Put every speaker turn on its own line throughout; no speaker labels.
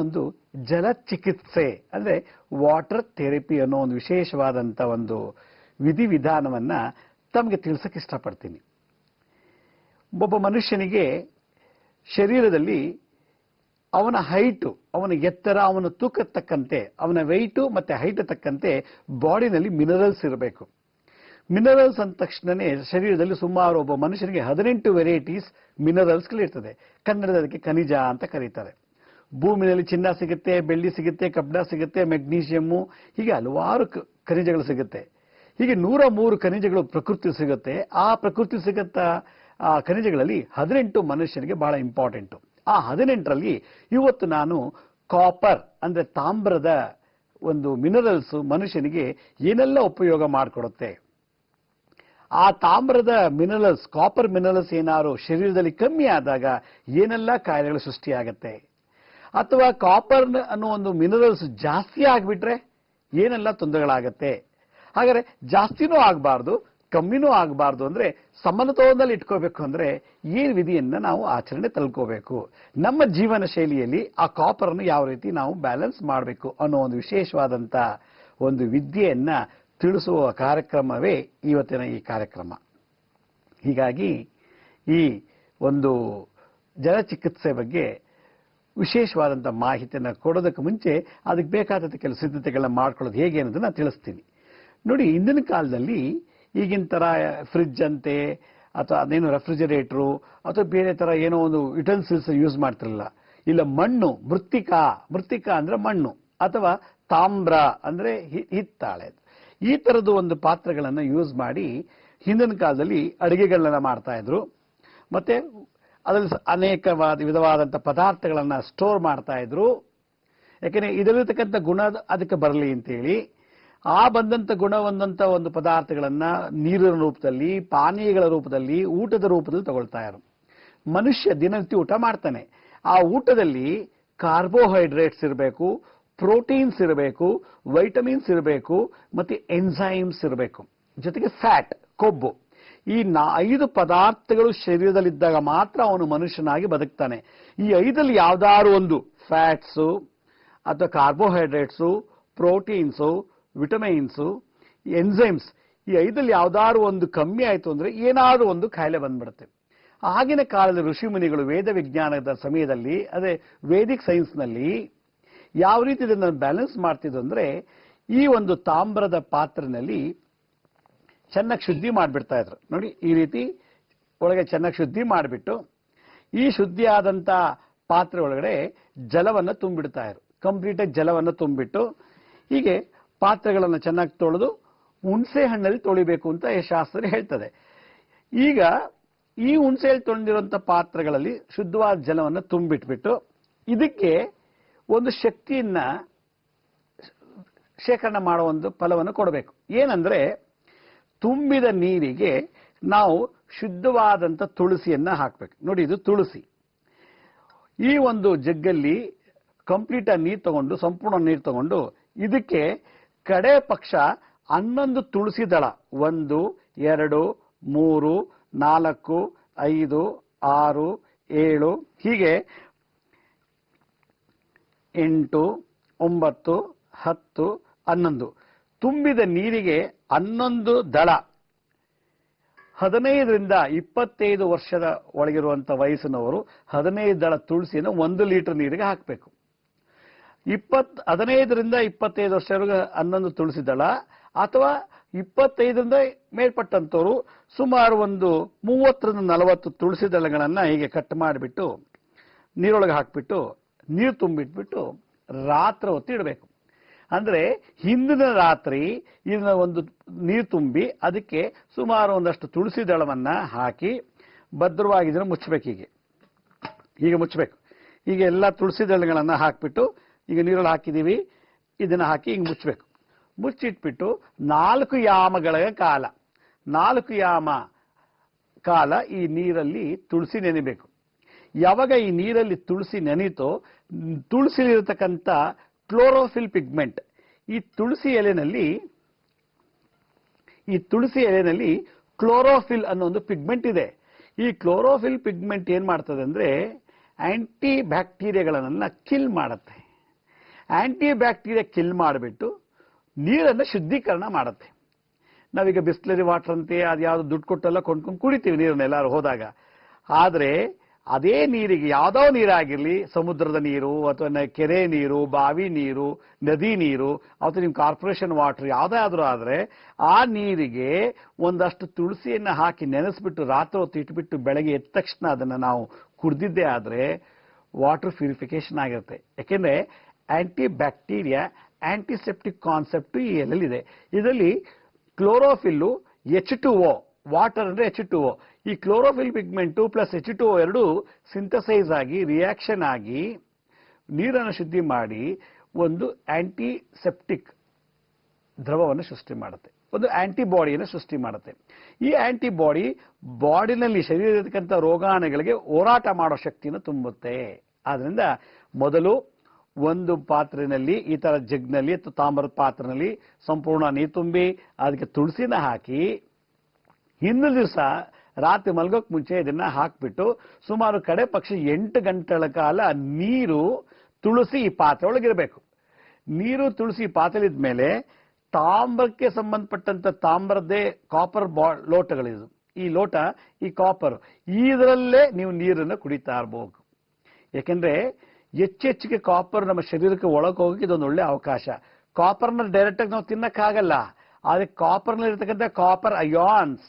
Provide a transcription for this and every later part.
ಒಂದು ಜಲ ಚಿಕಿತ್ಸೆ ಅಂದ್ರೆ ವಾಟರ್ ಥೆರಪಿ ಅನ್ನೋ ಒಂದು ವಿಶೇಷವಾದಂತ ಒಂದು ವಿಧಿವಿಧಾನವನ್ನ ತಮಗೆ ತಿಳಿಸಕ್ಕೆ ಇಷ್ಟಪಡ್ತೀನಿ. ಒಬ್ಬ ಮನುಷ್ಯನಿಗೆ ಶರೀರದಲ್ಲಿ ಅವನ ಹೈಟು, ಅವನ ಎತ್ತರ, ಅವನ ತೂಕದ ತಕ್ಕಂತೆ, ಅವನ ವೆಯ್ಟು ಮತ್ತೆ ಹೈಟ್ ತಕ್ಕಂತೆ ಬಾಡಿನಲ್ಲಿ ಮಿನರಲ್ಸ್ ಇರಬೇಕು. ಮಿನರಲ್ಸ್ ಅಂದ ತಕ್ಷಣನೇ ಶರೀರದಲ್ಲಿ ಸುಮಾರು ಒಬ್ಬ ಮನುಷ್ಯನಿಗೆ 18 ವೆರೈಟೀಸ್ ಮಿನರಲ್ಸ್ಗಳಿರ್ತದೆ. ಕನ್ನಡದಲ್ಲಿ ಅದಕ್ಕೆ ಖನಿಜ ಅಂತ ಕರೀತಾರೆ. ಭೂಮಿನಲ್ಲಿ ಚಿನ್ನ ಸಿಗುತ್ತೆ, ಬೆಳ್ಳಿ ಸಿಗುತ್ತೆ, ಕಬ್ಬಿಣ ಸಿಗುತ್ತೆ, ಮೆಗ್ನೀಷಿಯಮ್ಮು, ಹೀಗೆ ಹಲವಾರು ಖನಿಜಗಳು ಸಿಗುತ್ತೆ. ಹೀಗೆ 103 ಖನಿಜಗಳು ಪ್ರಕೃತಿ ಸಿಗುತ್ತೆ. ಆ ಪ್ರಕೃತಿ ಸಿಗತ್ತ ಆ ಖನಿಜಗಳಲ್ಲಿ 18 ಮನುಷ್ಯನಿಗೆ ಬಹಳ ಇಂಪಾರ್ಟೆಂಟು. ಆ 18ರಲ್ಲಿ ಇವತ್ತು ನಾನು ಕಾಪರ್ ಅಂದ್ರೆ ತಾಮ್ರದ ಒಂದು ಮಿನರಲ್ಸ್ ಮನುಷ್ಯನಿಗೆ ಏನೆಲ್ಲ ಉಪಯೋಗ ಮಾಡಿಕೊಡುತ್ತೆ, ಆ ತಾಮ್ರದ ಮಿನರಲ್ಸ್, ಕಾಪರ್ ಮಿನರಲ್ಸ್ ಏನಾದ್ರು ಶರೀರದಲ್ಲಿ ಕಮ್ಮಿ ಆದಾಗ ಏನೆಲ್ಲ ಕಾಯಿಲೆಗಳು ಸೃಷ್ಟಿಯಾಗತ್ತೆ, ಅಥವಾ ಕಾಪರ್ ಅನ್ನೋ ಒಂದು ಮಿನರಲ್ಸ್ ಜಾಸ್ತಿ ಆಗಿಬಿಟ್ರೆ ಏನೆಲ್ಲ ತೊಂದರೆಗಳಾಗತ್ತೆ. ಹಾಗಾದ್ರೆ ಜಾಸ್ತಿನೂ ಆಗಬಾರ್ದು, ಕಮ್ಮಿನೂ ಆಗಬಾರ್ದು ಅಂದ್ರೆ ಸಮತೋಲನದಲ್ಲಿ ಇಟ್ಕೋಬೇಕು ಅಂದ್ರೆ ಏನ್ ವಿಧಿಯನ್ನ ನಾವು ಆಚರಣೆ ತಲ್ಕೋಬೇಕು, ನಮ್ಮ ಜೀವನ ಶೈಲಿಯಲ್ಲಿ ಆ ಕಾಪರ್ ಅನ್ನು ಯಾವ ರೀತಿ ನಾವು ಬ್ಯಾಲೆನ್ಸ್ ಮಾಡಬೇಕು ಅನ್ನೋ ಒಂದು ವಿಶೇಷವಾದಂತ ಒಂದು ವಿದ್ಯೆಯನ್ನ ತಿಳಿಸುವ ಕಾರ್ಯಕ್ರಮವೇ ಇವತ್ತಿನ ಈ ಕಾರ್ಯಕ್ರಮ. ಹೀಗಾಗಿ ಈ ಒಂದು ಜಲ ಚಿಕಿತ್ಸೆ ಬಗ್ಗೆ ವಿಶೇಷವಾದಂಥ ಮಾಹಿತಿಯನ್ನು ಕೊಡೋದಕ್ಕೆ ಮುಂಚೆ ಅದಕ್ಕೆ ಬೇಕಾದಂಥ ಕೆಲವು ಸಿದ್ಧತೆಗಳನ್ನ ಮಾಡ್ಕೊಳ್ಳೋದು ಹೇಗೆ ಅನ್ನೋದನ್ನ ತಿಳಿಸ್ತೀನಿ. ನೋಡಿ, ಇಂದಿನ ಕಾಲದಲ್ಲಿ ಈಗಿನ ಥರ ಫ್ರಿಡ್ಜ್ ಅಂತೆ ಅಥವಾ ಅದೇನು ರೆಫ್ರಿಜರೇಟ್ರು ಅಥವಾ ಬೇರೆ ಥರ ಏನೋ ಒಂದು ಯುಟೆನ್ಸಿಲ್ಸ್ ಯೂಸ್ ಮಾಡ್ತಿರಲಿಲ್ಲ. ಇಲ್ಲ ಮಣ್ಣು, ಮೃತ್ತಿಕಾ ಅಂದ್ರೆ ಮಣ್ಣು, ಅಥವಾ ತಾಮ್ರ ಅಂದ್ರೆ ಹಿತ್ತಾಳೆ, ಈ ಥರದ್ದು ಒಂದು ಪಾತ್ರೆಗಳನ್ನು ಯೂಸ್ ಮಾಡಿ ಹಿಂದಿನ ಕಾಲದಲ್ಲಿ ಅಡುಗೆಗಳನ್ನ ಮಾಡ್ತಾ ಇದ್ರು. ಮತ್ತೆ ಅದರಲ್ಲಿ ಅನೇಕ ವಿಧವಾದಂಥ ಪದಾರ್ಥಗಳನ್ನು ಸ್ಟೋರ್ ಮಾಡ್ತಾ ಇದ್ರು. ಯಾಕೆಂದ್ರೆ ಇದರತಕ್ಕಂಥ ಗುಣ ಅದಕ್ಕೆ ಬರಲಿ ಅಂತೇಳಿ ಆ ಬಂದಂಥ ಗುಣ ಹೊಂದಂಥ ಒಂದು ಪದಾರ್ಥಗಳನ್ನ ನೀರಿನ ರೂಪದಲ್ಲಿ, ಪಾನೀಯಗಳ ರೂಪದಲ್ಲಿ, ಊಟದ ರೂಪದಲ್ಲಿ ತಗೊಳ್ತಾ ಇದ್ರು. ಮನುಷ್ಯ ದಿನನಿತ್ಯ ಊಟ ಮಾಡ್ತಾನೆ. ಆ ಊಟದಲ್ಲಿ ಕಾರ್ಬೋಹೈಡ್ರೇಟ್ಸ್ ಇರಬೇಕು, ಪ್ರೋಟೀನ್ಸ್ ಇರಬೇಕು, ವೈಟಮಿನ್ಸ್ ಇರಬೇಕು, ಮತ್ತೆ ಎನ್ಸೈಮ್ಸ್ ಇರಬೇಕು, ಜೊತೆಗೆ ಫ್ಯಾಟ್, ಕೊಬ್ಬು. ಈ 5 ಪದಾರ್ಥಗಳು ಶರೀರದಲ್ಲಿದ್ದಾಗ ಮಾತ್ರ ಅವನು ಮನುಷ್ಯನಾಗಿ ಬದುಕ್ತಾನೆ. ಈ 5ರಲ್ಲಿ ಯಾವ್ದಾದ್ರು ಒಂದು ಫ್ಯಾಟ್ಸು ಅಥವಾ ಕಾರ್ಬೋಹೈಡ್ರೇಟ್ಸು, ಪ್ರೋಟೀನ್ಸು, ವಿಟಮಿನ್ಸು, ಎನ್ಸೈಮ್ಸ್, ಈ 5ರಲ್ಲಿ ಯಾವ್ದಾದ್ರು ಒಂದು ಕಮ್ಮಿ ಆಯ್ತು ಅಂದ್ರೆ ಏನಾದ್ರೂ ಒಂದು ಕಾಯಿಲೆ ಬಂದ್ಬಿಡುತ್ತೆ. ಆಗಿನ ಕಾಲದ ಋಷಿ ಮುನಿಗಳು ವೇದ ವಿಜ್ಞಾನದ ಸಮಯದಲ್ಲಿ, ಅದೇ ವೇದಿಕ್ ಸೈನ್ಸ್ನಲ್ಲಿ ಯಾವ ರೀತಿ ಇದನ್ನು ಬ್ಯಾಲೆನ್ಸ್ ಮಾಡ್ತಿದ್ರು ಅಂದ್ರೆ ಈ ಒಂದು ತಾಮ್ರದ ಪಾತ್ರೆನಲ್ಲಿ ಚೆನ್ನಾಗಿ ಶುದ್ಧಿ ಮಾಡಿಬಿಡ್ತಾ ಇದ್ರು. ನೋಡಿ, ಈ ರೀತಿ ಒಳಗೆ ಚೆನ್ನಾಗಿ ಶುದ್ಧಿ ಮಾಡಿಬಿಟ್ಟು ಈ ಶುದ್ಧಿ ಆದಂತ ಪಾತ್ರೆ ಒಳಗಡೆ ಜಲವನ್ನು ತುಂಬಿಡ್ತಾ ಇದ್ರು. ಕಂಪ್ಲೀಟಾಗಿ ಜಲವನ್ನು ತುಂಬಿಟ್ಟು ಹೀಗೆ ಪಾತ್ರೆಗಳನ್ನು ಚೆನ್ನಾಗಿ ತೊಳೆದು ಹುಣಸೆ ಹಣ್ಣಲ್ಲಿ ತೊಳಿಬೇಕು ಅಂತ ಶಾಸ್ತ್ರ ಹೇಳ್ತದೆ. ಈಗ ಈ ಹುಣಸೆ ಹಣ್ಣು ತೊಳೆದಿರುವಂತ ಪಾತ್ರೆಗಳಲ್ಲಿ ಶುದ್ಧವಾದ ಜಲವನ್ನು ತುಂಬಿಟ್ಬಿಟ್ಟು ಇದಕ್ಕೆ ಒಂದು ಶಕ್ತಿಯನ್ನ ಶೇಖರಣೆ ಮಾಡುವ ಒಂದು ಫಲವನ್ನು ಕೊಡಬೇಕು. ಏನಂದ್ರೆ ತುಂಬಿದ ನೀರಿಗೆ ನಾವು ಶುದ್ಧವಾದಂಥ ತುಳಸಿಯನ್ನ ಹಾಕ್ಬೇಕು. ನೋಡಿ, ಇದು ತುಳಸಿ. ಈ ಒಂದು ಜಗ್ಗಲ್ಲಿ ಕಂಪ್ಲೀಟ್ ಆಗಿ ನೀರು ತಗೊಂಡು, ಸಂಪೂರ್ಣ ನೀರು ತಗೊಂಡು ಇದಕ್ಕೆ ಕಡೆ ಪಕ್ಷ 11 ತುಳಸಿ ದಳ, 1, 2, 3, 4, 5, 6, 7 ಹೀಗೆ 8, 9, 10, 11 ತುಂಬಿದ ನೀರಿಗೆ 11 ದಳ, 15ರಿಂದ 25 ವರ್ಷದ ಒಳಗಿರುವಂತ ವಯಸ್ಸಿನವರು 15 ದಳ ತುಳಸಿಯನ್ನು 1 ಲೀಟರ್ ನೀರಿಗೆ ಹಾಕಬೇಕು. 15ರಿಂದ 25 ವರ್ಷವರೆಗೆ 11 ತುಳಸಿ ದಳ, ಅಥವಾ 25ರಿಂದ ಮೇಲ್ಪಟ್ಟಂತವರು ಸುಮಾರು ಒಂದು 30ರಿಂದ 40 ತುಳಸಿ ದಳಗಳನ್ನ ಹೀಗೆ ಕಟ್ ಮಾಡಿಬಿಟ್ಟು ನೀರೊಳಗೆ ಹಾಕ್ಬಿಟ್ಟು ನೀರು ತುಂಬಿಟ್ಬಿಟ್ಟು ರಾತ್ರಿ ಹೊತ್ತು ಇಡಬೇಕು. ಅಂದ್ರೆ ಹಿಂದಿನ ರಾತ್ರಿ ಇದನ್ನ ಒಂದು ನೀರು ತುಂಬಿ ಅದಕ್ಕೆ ಸುಮಾರು ಒಂದಷ್ಟು ತುಳಸಿ ದಳವನ್ನ ಹಾಕಿ ಭದ್ರವಾಗಿ ಇದನ್ನು ಮುಚ್ಚಬೇಕು. ಹೀಗೆ ಮುಚ್ಚಬೇಕು. ಈಗ ಎಲ್ಲ ತುಳಸಿ ದಳಗಳನ್ನ ಹಾಕ್ಬಿಟ್ಟು ಈಗ ನೀರಲ್ಲಿ ಹಾಕಿದೀವಿ, ಇದನ್ನ ಹಾಕಿ ಹಿಂಗೆ ಮುಚ್ಚಬೇಕು. ಮುಚ್ಚಿಟ್ಬಿಟ್ಟು 4 ಯಾಮಗಳ ಕಾಲ, 4 ಯಾಮ ಕಾಲ ಈ ನೀರಲ್ಲಿ ತುಳಸಿ ನೆನೆಬೇಕು. ಯಾವಾಗ ಈ ನೀರಲ್ಲಿ ತುಳಸಿ ನೆನೀತೋ ತುಳಸಿಲಿರತಕ್ಕಂಥ ಕ್ಲೋರೋಫಿಲ್ ಪಿಗ್ಮೆಂಟ್, ಈ ತುಳಸಿ ಎಲೆನಲ್ಲಿ ಕ್ಲೋರೋಫಿಲ್ ಅನ್ನೋ ಒಂದು ಪಿಗ್ಮೆಂಟ್ ಇದೆ. ಈ ಕ್ಲೋರೋಫಿಲ್ ಪಿಗ್ಮೆಂಟ್ ಏನ್ ಮಾಡ್ತದೆ ಅಂದ್ರೆ ಆಂಟಿ ಬ್ಯಾಕ್ಟೀರಿಯಾಗಳನ್ನ ಕಿಲ್ ಮಾಡುತ್ತೆ. ಆಂಟಿ ಬ್ಯಾಕ್ಟೀರಿಯಾ ಕಿಲ್ ಮಾಡಿಬಿಟ್ಟು ನೀರನ್ನು ಶುದ್ಧೀಕರಣ ಮಾಡುತ್ತೆ. ನಾವೀಗ ಬಿಸ್ಲರಿ ವಾಟರ್ ಅಂತೆ ಅದು ಯಾವುದು ದುಡ್ಡು ಕೊಟ್ಟೆಲ್ಲ ಕೊಂಡ್ಕೊಂಡು ಕುಡಿತೀವಿ ನೀರನ್ನು ಎಲ್ಲರೂ ಹೋದಾಗ. ಆದರೆ ಅದೇ ನೀರಿಗೆ ಯಾವುದೋ ನೀರಾಗಿರಲಿ, ಸಮುದ್ರದ ನೀರು ಅಥವಾ ಕೆರೆ ನೀರು, ಬಾವಿ ನೀರು, ನದಿ ನೀರು ಅಥವಾ ನಿಮ್ಮ ಕಾರ್ಪೊರೇಷನ್ ವಾಟರ್ ಯಾವುದಾದ್ರೂ ಆದರೆ ಆ ನೀರಿಗೆ ಒಂದಷ್ಟು ತುಳಸಿಯನ್ನು ಹಾಕಿ ನೆನೆಸ್ಬಿಟ್ಟು ರಾತ್ರಿ ಹೊತ್ತು ಇಟ್ಬಿಟ್ಟು ಬೆಳಗ್ಗೆ ಎದ್ದ ತಕ್ಷಣ ಅದನ್ನು ನಾವು ಕುಡಿದಿದ್ದೇ ಆದರೆ ವಾಟರ್ ಪ್ಯೂರಿಫಿಕೇಶನ್ ಆಗಿರುತ್ತೆ. ಯಾಕೆಂದರೆ ಆಂಟಿ ಬ್ಯಾಕ್ಟೀರಿಯಾ ಆಂಟಿಸೆಪ್ಟಿಕ್ ಕಾನ್ಸೆಪ್ಟ್ ಈ ಎಲ್ಲೆಲ್ಲಿದೆ. ಇದರಲ್ಲಿ ಕ್ಲೋರೋಫಿಲ್ಲು H2O, ವಾಟರ್ ಅಂದರೆ H2O, ಈ ಕ್ಲೋರೋಫಿಲ್ ಪಿಗ್ಮೆಂಟು ಪ್ಲಸ್ H2O ಎರಡೂ ಸಿಂಥಸೈಸ್ ಆಗಿ ರಿಯಾಕ್ಷನ್ ಆಗಿ ನೀರನ್ನು ಶುದ್ಧಿ ಮಾಡಿ ಒಂದು ಆಂಟಿಸೆಪ್ಟಿಕ್ ದ್ರವವನ್ನು ಸೃಷ್ಟಿ ಮಾಡುತ್ತೆ, ಒಂದು ಆಂಟಿಬಾಡಿಯನ್ನು ಸೃಷ್ಟಿ ಮಾಡುತ್ತೆ. ಈ ಆಂಟಿಬಾಡಿ ಬಾಡಿನಲ್ಲಿ ಶರೀರದಕ್ಕಂಥ ರೋಗಾಣುಗಳಿಗೆ ಹೋರಾಟ ಮಾಡೋ ಶಕ್ತಿಯನ್ನು ತುಂಬುತ್ತೆ. ಆದ್ದರಿಂದ ಮೊದಲು ಒಂದು ಪಾತ್ರೆಯಲ್ಲಿ ಈ ಥರ ಜಗ್ನಲ್ಲಿ ಅಥವಾ ತಾಮ್ರದ ಪಾತ್ರೆಯಲ್ಲಿ ಸಂಪೂರ್ಣ ನೀರು ತುಂಬಿ ಅದಕ್ಕೆ ತುಳಸಿನ ಹಾಕಿ ಹಿಂದಿನ ದಿವಸ ರಾತ್ರಿ ಮಲಗೋಕೆ ಮುಂಚೆ ಇದನ್ನ ಹಾಕಿಬಿಟ್ಟು ಸುಮಾರು ಕಡೆ ಪಕ್ಷ 8 ಗಂಟೆಗಳ ಕಾಲ ನೀರು ತುಳಸಿ ಈ ಪಾತ್ರೆ ಒಳಗಿರಬೇಕು. ನೀರು ತುಳಸಿ ಪಾತ್ರೆಲಿದ್ದ ಮೇಲೆ ತಾಮ್ರಕ್ಕೆ ಸಂಬಂಧಪಟ್ಟಂತ ತಾಮ್ರದ್ದೇ ಕಾಪರ್ ಲೋಟಗಳಿದು. ಈ ಲೋಟ ಈ ಕಾಪರ್ ಇದರಲ್ಲೇ ನೀವು ನೀರನ್ನು ಕುಡಿತಾ ಇರಬಹುದು. ಯಾಕೆಂದ್ರೆ ಹೆಚ್ಚೆಚ್ಚಿಗೆ ಕಾಪರ್ ನಮ್ಮ ಶರೀರಕ್ಕೆ ಒಳಗೆ ಹೋಗಿ ಇದೊಂದು ಒಳ್ಳೆ ಅವಕಾಶ. ಕಾಪರ್ನ ಡೈರೆಕ್ಟ್ ಆಗಿ ನಾವು ತಿನ್ನಕ್ಕಾಗಲ್ಲ. ಆದರೆ ಕಾಪರ್ನಲ್ಲಿ ಇರತಕ್ಕಂಥ ಕಾಪರ್ ಅಯಾನ್ಸ್,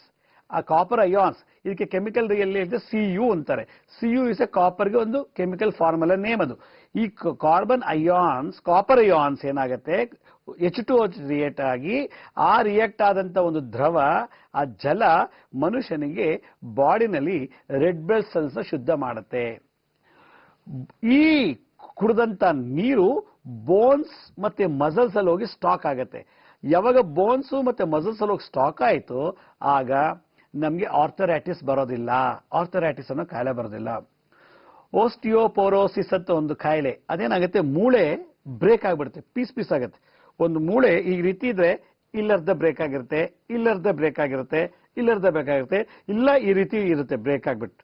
ಆ ಕಾಪರ್ ಅಯಾನ್ಸ್ ಇದಕ್ಕೆ ಕೆಮಿಕಲ್ ರಿಯಲ್ಲಿ CU ಅಂತಾರೆ. CU ಇಸ್ ಎ ಕಾಪರ್ಗೆ ಒಂದು ಕೆಮಿಕಲ್ ಫಾರ್ಮುಲಾ ನೇಮ್ ಅದು. ಈ ಕಾರ್ಬನ್ ಅಯಾನ್ಸ್, ಕಾಪರ್ ಅಯಾನ್ಸ್ ಏನಾಗುತ್ತೆ H2O ರಿಯಾಕ್ಟ್ ಆಗಿ ಆ ರಿಯಾಕ್ಟ್ ಆದಂತ ಒಂದು ದ್ರವ, ಆ ಜಲ ಮನುಷ್ಯನಿಗೆ ಬಾಡಿನಲ್ಲಿ ರೆಡ್ ಬ್ಲಡ್ ಸೆಲ್ಸ್ ಶುದ್ಧ ಮಾಡುತ್ತೆ. ಈ ಕುಡಿದಂತ ನೀರು ಬೋನ್ಸ್ ಮತ್ತೆ ಮಸಲ್ಸ್ ಅಲ್ಲಿ ಹೋಗಿ ಸ್ಟಾಕ್ ಆಗುತ್ತೆ. ಯಾವಾಗ ಬೋನ್ಸ್ ಮತ್ತೆ ಮಸಲ್ಸ್ ಅಲ್ಲಿ ಹೋಗಿ ಸ್ಟಾಕ್ ಆಯಿತು ಆಗ ನಮಗೆ ಆರ್ಥರೈಟಿಸ್ ಬರೋದಿಲ್ಲ. ಆರ್ಥರೈಟಿಸ್ ಅನ್ನೋ ಕಾಯಿಲೆ ಬರೋದಿಲ್ಲ. ಓಸ್ಟಿಯೋಪೋರೋಸಿಸ್ ಅಂತ ಒಂದು ಕಾಯಿಲೆ, ಅದೇನಾಗುತ್ತೆ, ಮೂಳೆ ಬ್ರೇಕ್ ಆಗಿಬಿಡುತ್ತೆ, ಪೀಸ್ ಆಗುತ್ತೆ. ಒಂದು ಮೂಳೆ ಈ ರೀತಿ ಇದ್ರೆ ಇಲ್ಲರ್ಧ ಬ್ರೇಕ್ ಆಗಿರುತ್ತೆ, ಇಲ್ಲರ್ಧ ಬ್ರೇಕ್ ಆಗಿರುತ್ತೆ, ಇಲ್ಲರ್ಧ ಬ್ರೇಕ್ ಆಗಿರುತ್ತೆ, ಇಲ್ಲ ಈ ರೀತಿ ಇರುತ್ತೆ ಬ್ರೇಕ್ ಆಗಿಬಿಟ್ಟು.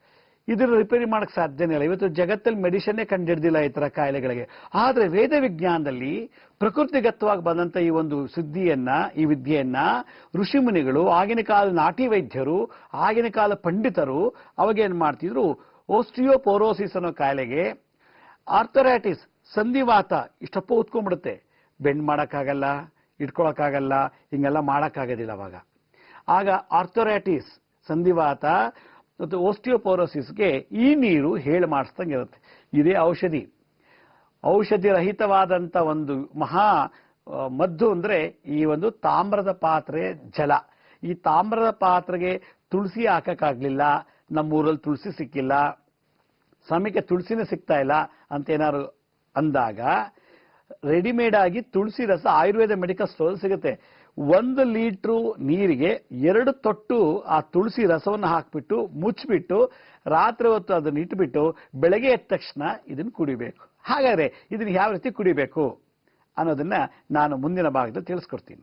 ಇದರ ರಿಪೇರಿ ಮಾಡಕ್ ಸಾಧ್ಯನೇ ಇಲ್ಲ. ಇವತ್ತು ಜಗತ್ತಲ್ಲಿ ಮೆಡಿಸಿನ್ನೇ ಕಂಡಿಡ್ದಿಲ್ಲ ಈ ತರ ಕಾಯಿಲೆಗಳಿಗೆ. ಆದ್ರೆ ವೇದ ವಿಜ್ಞಾನದಲ್ಲಿ ಪ್ರಕೃತಿಗತವಾಗಿ ಬಂದಂತ ಈ ಒಂದು ಸಿದ್ಧಿಯನ್ನ, ಈ ವಿದ್ಯೆಯನ್ನ ಋಷಿಮುನಿಗಳು, ಆಗಿನ ಕಾಲ ನಾಟಿ ವೈದ್ಯರು, ಆಗಿನ ಕಾಲ ಪಂಡಿತರು ಅವಾಗ ಏನ್ ಮಾಡ್ತಿದ್ರು, ಓಸ್ಟಿಯೋಪೋರೋಸಿಸ್ ಅನ್ನೋ ಕಾಯಿಲೆಗೆ ಆರ್ಥರೈಟಿಸ್, ಸಂಧಿವಾತ ಇಷ್ಟಪ್ಪ ಉತ್ಕೊಂಡ್ಬಿಡುತ್ತೆ, ಬೆಂಡ್ ಮಾಡಕ್ಕಾಗಲ್ಲ, ಇಟ್ಕೊಳಕ್ಕಾಗಲ್ಲ, ಹಿಂಗೆಲ್ಲ ಮಾಡಕ್ಕಾಗೋದಿಲ್ಲ ಅವಾಗ. ಆಗ ಆರ್ಥರೈಟಿಸ್, ಸಂಧಿವಾತ ಮತ್ತು ಓಸ್ಟಿಯೋಪೋರೋಸಿಸ್ಗೆ ಈ ನೀರು ಹೇಳಿ ಮಾಡಿಸ್ದಂಗೆ ಇರುತ್ತೆ. ಇದೇ ಔಷಧಿ. ಔಷಧಿ ರಹಿತವಾದಂಥ ಒಂದು ಮಹಾ ಮದ್ದು ಅಂದ್ರೆ ಈ ಒಂದು ತಾಮ್ರದ ಪಾತ್ರೆ ಜಲ. ಈ ತಾಮ್ರದ ಪಾತ್ರೆಗೆ ತುಳಸಿ ಹಾಕಕ್ಕಾಗ್ಲಿಲ್ಲ, ನಮ್ಮೂರಲ್ಲಿ ತುಳಸಿ ಸಿಕ್ಕಿಲ್ಲ, ಸಮಯಕ್ಕೆ ತುಳಸಿನೇ ಸಿಗ್ತಾ ಇಲ್ಲ ಅಂತ ಏನಾದ್ರು ಅಂದಾಗ ರೆಡಿಮೇಡ್ ಆಗಿ ತುಳಸಿ ರಸ ಆಯುರ್ವೇದ ಮೆಡಿಕಲ್ ಸ್ಟೋರ್ ಸಿಗುತ್ತೆ. 1 ಲೀಟ್ರು ನೀರಿಗೆ 2 ತೊಟ್ಟು ಆ ತುಳಸಿ ರಸವನ್ನು ಹಾಕ್ಬಿಟ್ಟು ಮುಚ್ಚಿಬಿಟ್ಟು ರಾತ್ರಿ ಹೊತ್ತು ಅದನ್ನು ಇಟ್ಬಿಟ್ಟು ಬೆಳಗ್ಗೆ ಎದ್ದ ತಕ್ಷಣ ಇದನ್ನು ಕುಡಿಬೇಕು. ಹಾಗಾದ್ರೆ ಇದನ್ನು ಯಾವ ರೀತಿ ಕುಡಿಬೇಕು ಅನ್ನೋದನ್ನ ನಾನು ಮುಂದಿನ ಭಾಗದಲ್ಲಿ ತಿಳಿಸ್ಕೊಡ್ತೀನಿ.